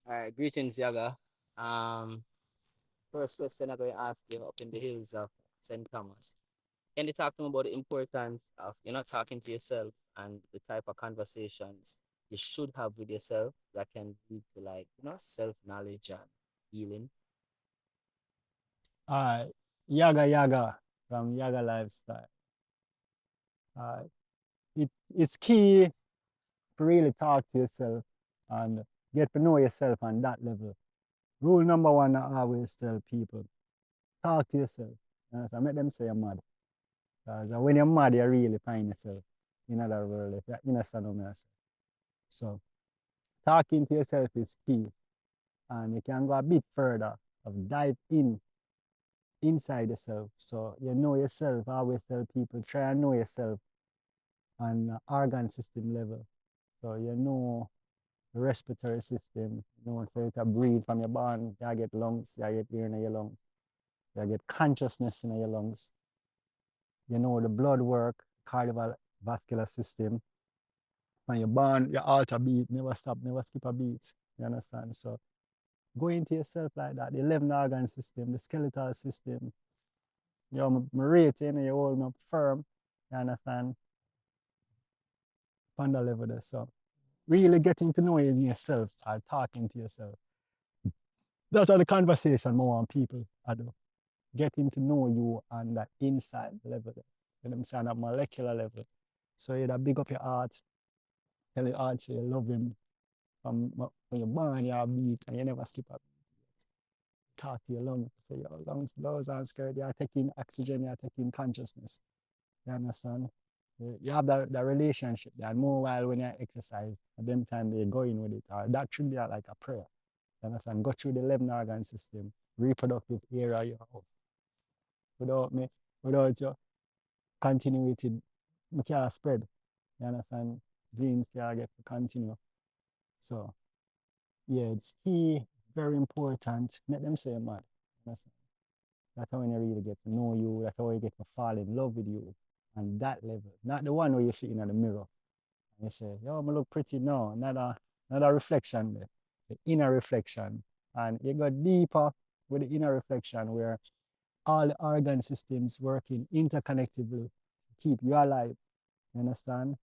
All right, greetings, Yaga. Um, First question I'm going to ask you up in the hills of St. Thomas. Can you talk to me about the importance of talking to yourself and the type of conversations you should have with yourself that can lead to self knowledge and healing? Uh, Yaga Yaga from Yaga Lifestyle. Uh, it's key to really talk to yourself and get to know yourself on that level. Rule number one, I always tell people, talk to yourself. I make them say you're mad. Because when you're mad, you really find yourself in another world. If you're innocent of yourself. So talking to yourself is key. And you can go a bit further of dive inside yourself. So you know yourself. I always tell people, try and know yourself on organ system level. So you know the respiratory system, so you can breathe from your bone, you get lungs, you get air in your lungs, you get consciousness in your lungs. You know the blood work, cardiovascular system, and your bone, your heart a beat, never stop, never skip a beat. You understand? So go into yourself like that, the 11 organ system, the skeletal system, you're rating, you hold me firm, you understand? On the level there. So really getting to know yourself or talking to yourself. That's how the conversation more on people I do. Getting to know you on that inside level. You know what I'm saying? At molecular level. So you that big up your heart, tell your heart say you love him from when you're born, you beat and you never skip a beat. Talk to your lungs. Say your lungs blows and scared, you're taking oxygen, you're taking consciousness. You understand? You have that relationship there. And more while when you exercise, at them time they go in with it. Or that should be like a prayer. You understand? Go through the 11 organ system, reproductive area you have. Without me, without your continuity, we can't spread. You understand? Genes can't get to continue. So yeah, it's key, very important. Let them say mad. You understand? That's how when you really get to know you, that's how you get to fall in love with you on that level. Not the one where you're sitting in the mirror and you say, yo, I look pretty. No, not a reflection there. The inner reflection. And you go deeper with the inner reflection where all the organ systems working interconnectively to keep you alive. You understand?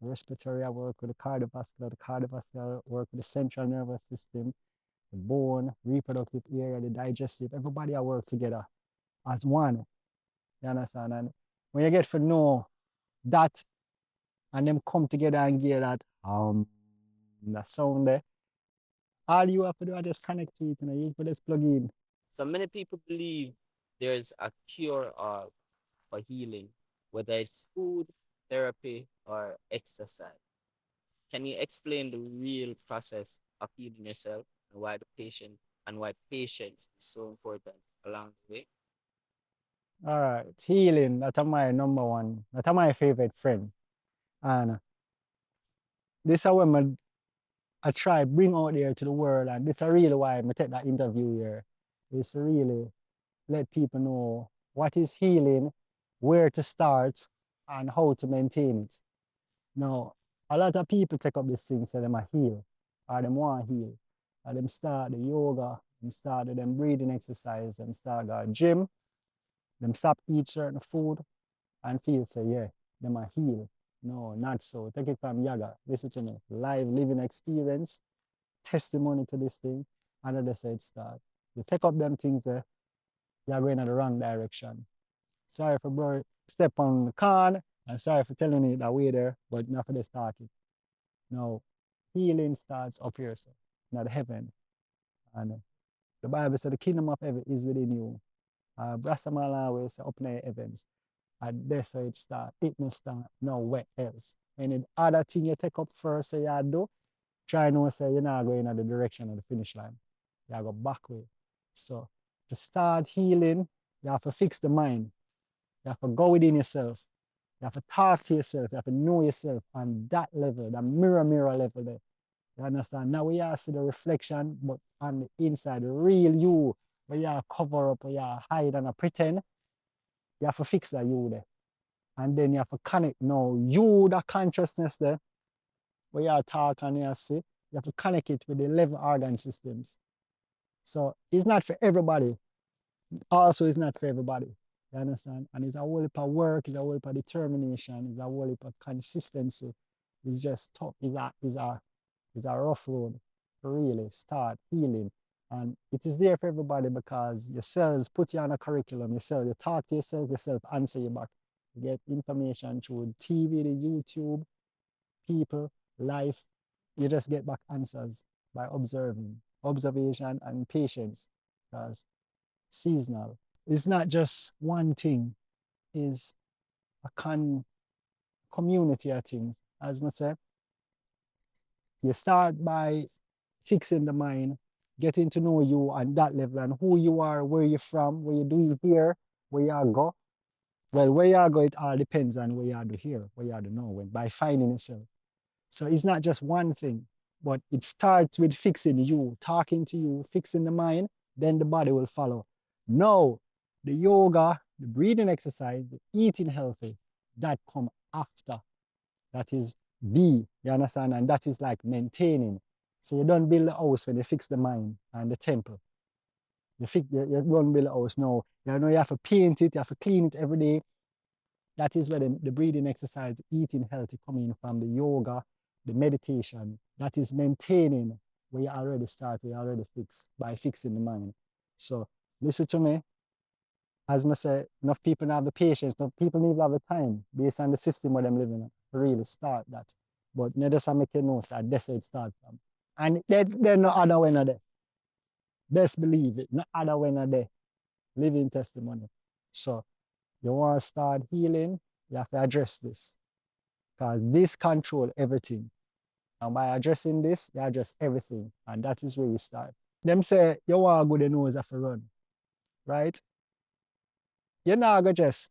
The respiratory work with the cardiovascular work with the central nervous system, the bone, reproductive area, the digestive, everybody work together as one. You understand? And when you get to know that and them come together and get that sound there, all you have to do is just connect to it, you put this plug in. So many people believe there's a cure or for healing, whether it's food, therapy, or exercise. Can you explain the real process of healing yourself and why patience is so important along the way? All right, healing, that's my number one, that's my favorite friend. And this is what I try bring out there to the world, and this is really why I take that interview here, is to really let people know what is healing, where to start, and how to maintain it. Now, a lot of people take up this thing, say them a heal, or them want heal. And them start the yoga, them start them breathing exercise, them start the gym, them stop eat certain food and feel say, yeah, them a heal. No, not so. Take it from Yaga. Listen to me. Live living experience, testimony to this thing, and they say it start. You take up them things there, you're going in the wrong direction. Sorry for bro step on the con, and sorry for telling you that way there, but not for the starting. No, healing starts up here, so not heaven. And the Bible said the kingdom of heaven is within you. Brasamal always say up in the heavens. And that's how it start. It may start nowhere else. Any other thing you take up first, say you do, try no say you're not going in the direction of the finish line. You go back way. So to start healing, you have to fix the mind. You have to go within yourself. You have to talk to yourself. You have to know yourself on that level, that mirror level there. You understand? Now we have to see the reflection, but on the inside, the real you, where you cover up, where you hide and pretend, you have to fix that you there. And then you have to connect now. You, the consciousness there, where you talk and you see, You have to connect it with the 11 organ systems. So it's not for everybody. Also, it's not for everybody. You understand? And it's a whole heap of work, it's a whole heap of determination, it's a whole heap of consistency. It's just tough. It's a rough road to really start healing. And it is there for everybody because your cells put you on a curriculum. Yourself, you talk to yourself answer you back. You get information through TV, the YouTube, people, life. You just get back answers by observing, observation and patience. Because seasonal. It's not just one thing, it's a community of things. As I say, you start by fixing the mind, getting to know you on that level and who you are, where you're from, what you do here, where you go. Well, where you go, it all depends on where you do here, where you do know when, by finding yourself. So it's not just one thing, but it starts with fixing you, talking to you, fixing the mind, then the body will follow. No, the yoga, the breathing exercise, the eating healthy, that come after. That is B, you understand? And that is like maintaining. So you don't build a house when you fix the mind and the temple. You don't build a house, no. You know you have to paint it, you have to clean it every day. That is where the breathing exercise, eating healthy coming from the yoga, the meditation. That is maintaining where you already start, where you already fix by fixing the mind. So listen to me. As I say, enough people don't have the patience, enough people need to have the time based on the system where they're living in to really start that. But not just make you know that that's where it starts from. And there's no other way not there. Best believe it, no other way not there. Living testimony. So you want to start healing, you have to address this. Because this control everything. And by addressing this, you address everything. And that is where you start. Them say you want to go the nose of a run, right? You're not gonna just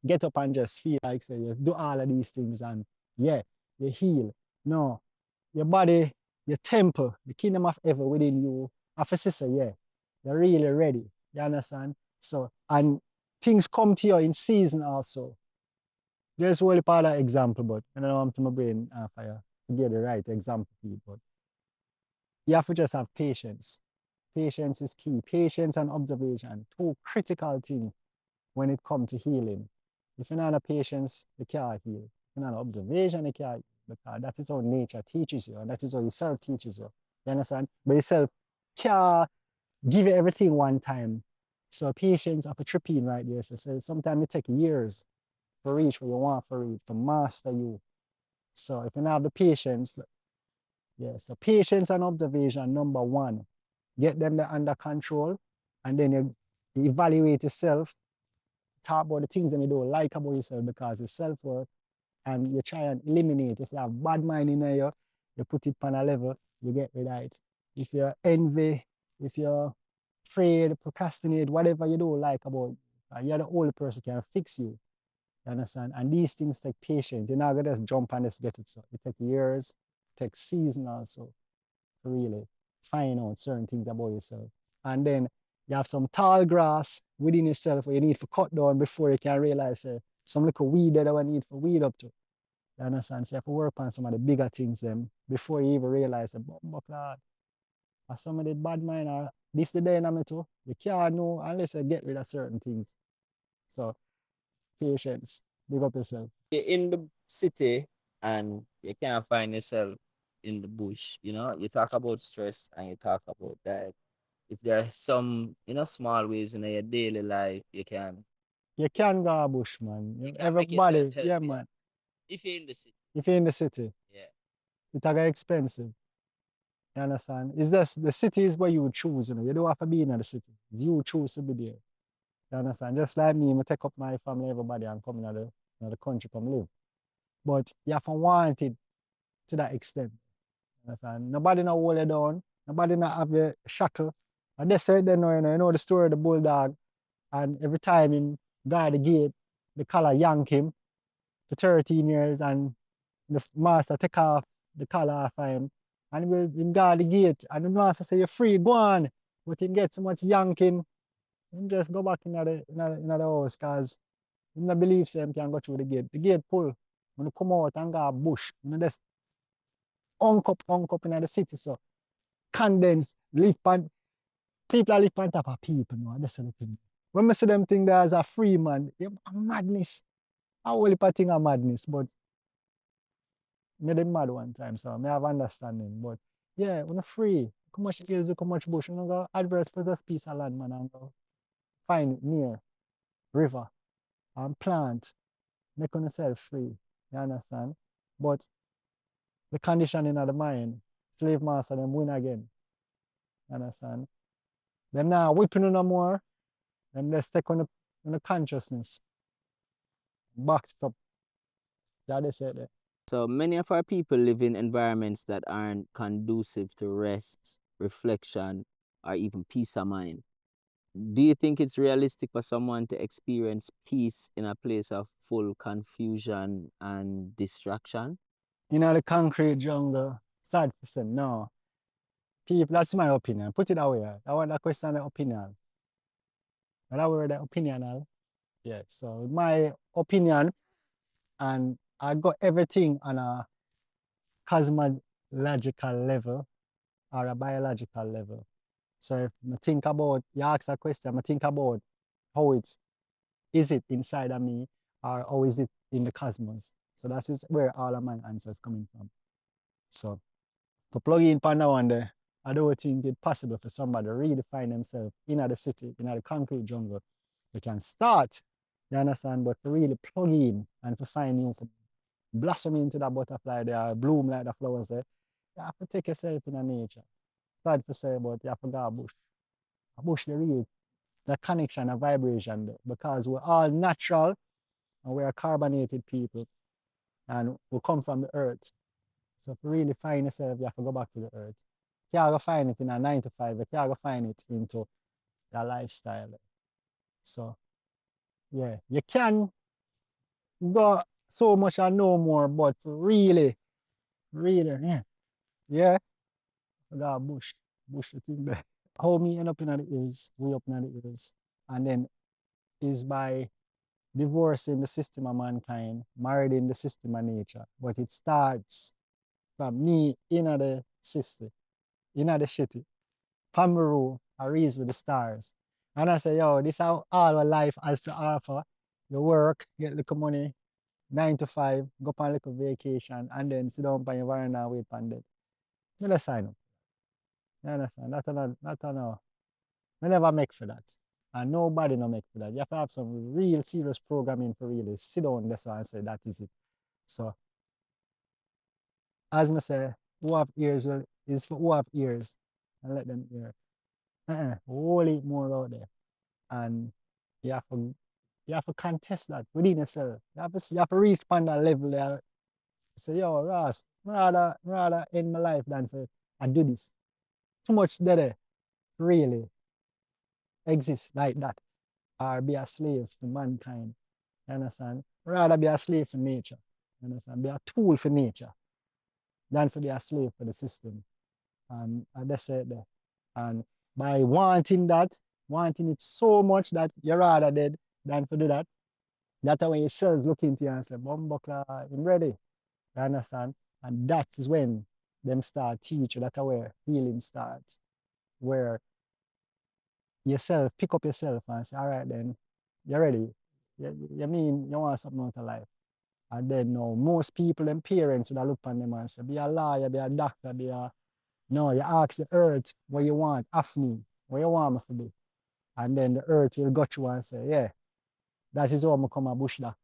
get up and just feel like say you do all of these things and yeah, you heal. No. Your body, your temple, the kingdom of heaven within you, have a sister, yeah. You're really ready. You understand? So and things come to you in season also. There's only part of example, but I don't know I'm to my brain fire to get the right example for you, but you have to just have patience. Patience is key. Patience and observation, two critical things when it comes to healing. If you're not a patience, you can't heal. If you're not observation, you can't heal. Because that is how nature teaches you, and that is how yourself teaches you. You understand? But yourself can't give you everything one time. So patience of a tripping right there. So sometimes it takes years to reach where you want to reach, to master you. So if you don't have the patience, yeah, so patience and observation, number one, get them under control, and then you evaluate yourself, talk about the things that you don't like about yourself because it's self-worth, and you try and eliminate. If you have bad mind in you put it on a level, you get rid of it. If you're envy, if you're afraid, procrastinate, whatever you don't like about, you're the only person can fix you. You understand? And these things take patience. You're not gonna just jump and just get it. So it takes years, it takes season also to really find out certain things about yourself. And then you have some tall grass within yourself where you need to cut down before you can realize some little weed that I need to weed up to. You understand? So you have to work on some of the bigger things then before you even realize that some of the bad mind are this the dynamic too. You can't know unless you get rid of certain things. So patience, big up yourself. You're in the city and you can't find yourself in the bush. You talk about stress and you talk about that. If there are some, small ways in your daily life You can go a bush, you man. can make yourself Everybody, yeah, healthier man. if you're in the city. If you're in the city, Yeah. it's a expensive. You understand? It's just the city is where you would choose, You don't have to be in the city. You choose to be there. You understand? Just like me, I take up my family, everybody, and come in the country, come live. But you have to want it to that extent. You understand? Nobody not hold you down. Nobody not have you shackle. And that's right there now, you know the story of the bulldog. And every time in guard the gate, the collar yank him for 13 years and the master take off the collar off him. And he will guard the gate. And the master say, you're free, go on. But he get so much yanking, he just go back in the house because he not believe him can go through the gate. The gate pull. When you come out and go bush, just unk up in the city. So condensed, live on people are live on top of people, no, that's the thing. When I see them think there's a free man, a madness. I only thing a madness, but me them mad one time, so me have understanding. But yeah, when free, how much hills, how much bush, you know, go adverse for this piece of land, man, and go find it near river and plant, make on yourself free. You understand? But the conditioning of the mind, slave master them win again. You understand? Them now whipping you no more, them they stick on the consciousness, boxed up. That they said that. So many of our people live in environments that aren't conducive to rest, reflection, or even peace of mind. Do you think it's realistic for someone to experience peace in a place of full confusion and distraction? You know, the concrete jungle, sad to say, no. People, that's my opinion. Put it away. I want that question the opinion. But I word the opinion. Yeah. So my opinion, and I got everything on a cosmological level or a biological level. So if I think about, you ask a question, I think about how is it inside of me or how is it in the cosmos? So that is where all of my answers coming from. So to plug in for now and there, I don't think it's possible for somebody to really find themselves in the city, in the concrete jungle. They can start, you understand, but to really plug in and to find you, to blossom into that butterfly there, bloom like the flowers there, you have to take yourself in the nature. Sad to say, but you have to go a bush. A bush, the real, the connection, the vibration there, because we're all natural and we're carbonated people and we come from the earth. So to really find yourself, you have to go back to the earth. You can't go find it in a 9 to 5, you can't go find it into your lifestyle. So yeah, you can go so much and know more, but really, really, yeah, that bush the thing there. How me end up in the hills, way up in the hills, and then is by divorcing the system of mankind, married in the system of nature. But it starts from me in the system, in the city. Pomeroy, I raised with the stars. And I say, yo, this how all our life has to offer. You work, get little money, 9 to 5, go on a little vacation, and then sit down by your veranda and wait on it. Me just sign up. You understand? That's not. Me never make for that. And nobody no make for that. You have to have some real serious programming for really sit down this and say that is it. So as I say, who have ears well, is for who have ears and let them hear. Whole heap more out there. And you have to you have to contest that within yourself. You have to reach upon that level there. Say, yo, Ross, rather end my life than for I do this. Too much there really exist like that. Or be a slave to mankind. You understand? Rather be a slave for nature. You understand? Be a tool for nature than to be a slave for the system. And that's it there. And by wanting that, wanting it so much that you're rather dead than to do that, that's when your cells look into you and say, Bumbuckler, I'm ready. You understand? And that is when them start teach you, that's where healing starts. Where yourself, pick up yourself and say, all right then, you're ready. You mean you want something out of life. And then now most people and parents would look on them and say, be a lawyer, be a doctor, be a no, you ask the earth what you want of me, what you want me to be. And then the earth will got you and say, yeah, that is how I come a bush doctor.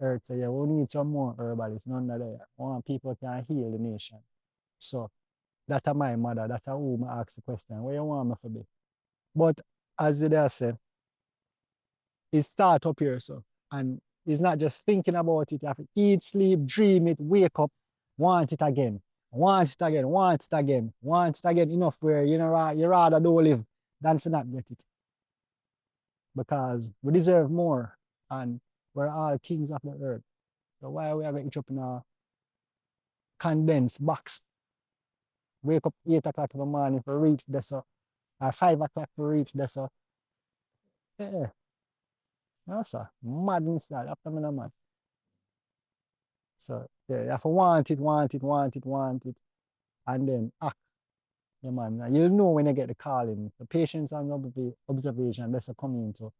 Earth say, yeah, we need some more herbalists, none of that. I want people can heal the nation. So that's my mother, that's who I ask the question, what you want me to be. But as you there say, it start up here, so. And it's not just thinking about it, you have to eat, sleep, dream it, wake up, want it again, want it again, want it again, want it again enough where you know you rather don't live than for not get it. Because we deserve more and we're all kings of the earth. So why are we going to each up in a condensed box? Wake up 8 o'clock in the morning for reach this or 5 o'clock for reach this. Yeah, that's a madness that after me no man. So Yeah, you have to want it, want it, want it, want it, and then act. Yeah, man. You'll know when you get the calling. The patience and observation, that's a coming to.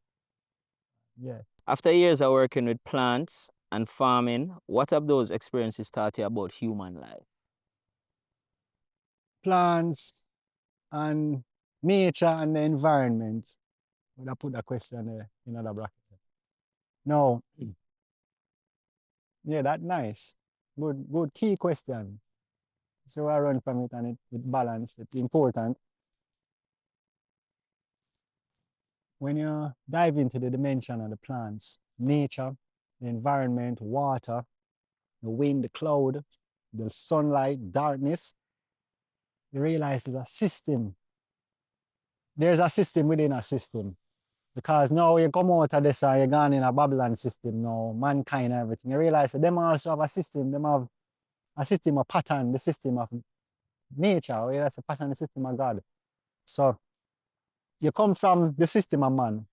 Yeah. After years of working with plants and farming, what have those experiences taught you about human life? Plants and nature and the environment. Would I put that question there in another bracket? No. Yeah, that's nice. Good key question. So I run from it and it balance. It's important. When you dive into the dimension of the plants, nature, the environment, water, the wind, the cloud, the sunlight, darkness, you realize there's a system. There's a system within a system. Because now you come out of this and you're gone in a Babylon system now, mankind and everything. You realize that them also have a system, them have a system of pattern, the system of nature, or that's a pattern, the system of God. So you come from the system of man,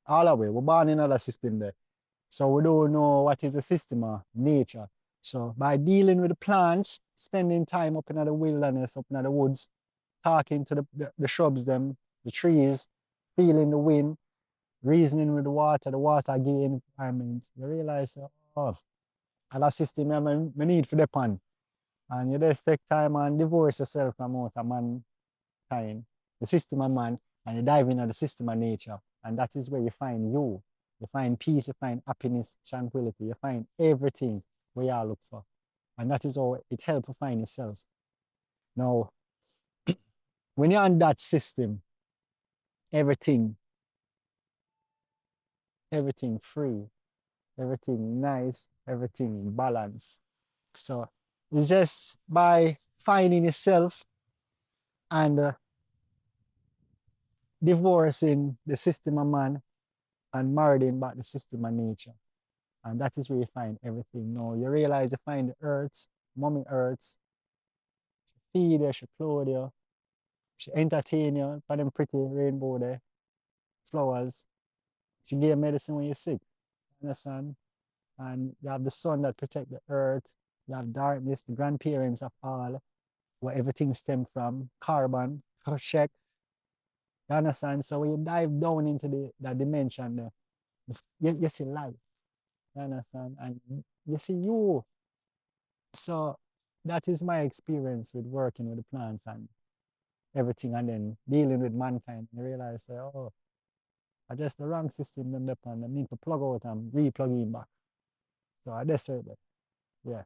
all the way. We're born in another system there. So we don't know what is the system of nature. So by dealing with the plants, spending time up in the wilderness, up in the woods, talking to the shrubs, them, the trees, feeling the wind, reasoning with the water giving environment, you realize, oh, and that system I need for the pan. And you just take time and divorce yourself from out of mankind, the system of man, and you dive into the system of nature. And that is where you find you. You find peace, you find happiness, tranquility, you find everything where you all look for. And that is how it helps you find yourself. Now, when you're on that system, everything, everything free, everything nice, everything balanced. So it's just by finding yourself and divorcing the system of man and marrying back the system of nature. And that is where you find everything. Now you realize you find the earth, mommy earth, she feed you, she clothe you, she entertain you, for them pretty rainbow there, flowers. She give you medicine when you're sick. Understand? And you have the sun that protect the earth, you have darkness, the grandparents of all, where everything stem from, carbon, check. You understand? So when you dive down into that dimension there, you see life. You understand? And you see you. So that is my experience with working with the plants and everything, and then dealing with mankind. You realize, oh, I just the wrong system them up and I need to plug out and re-plug in back. So I just heard that. Yeah.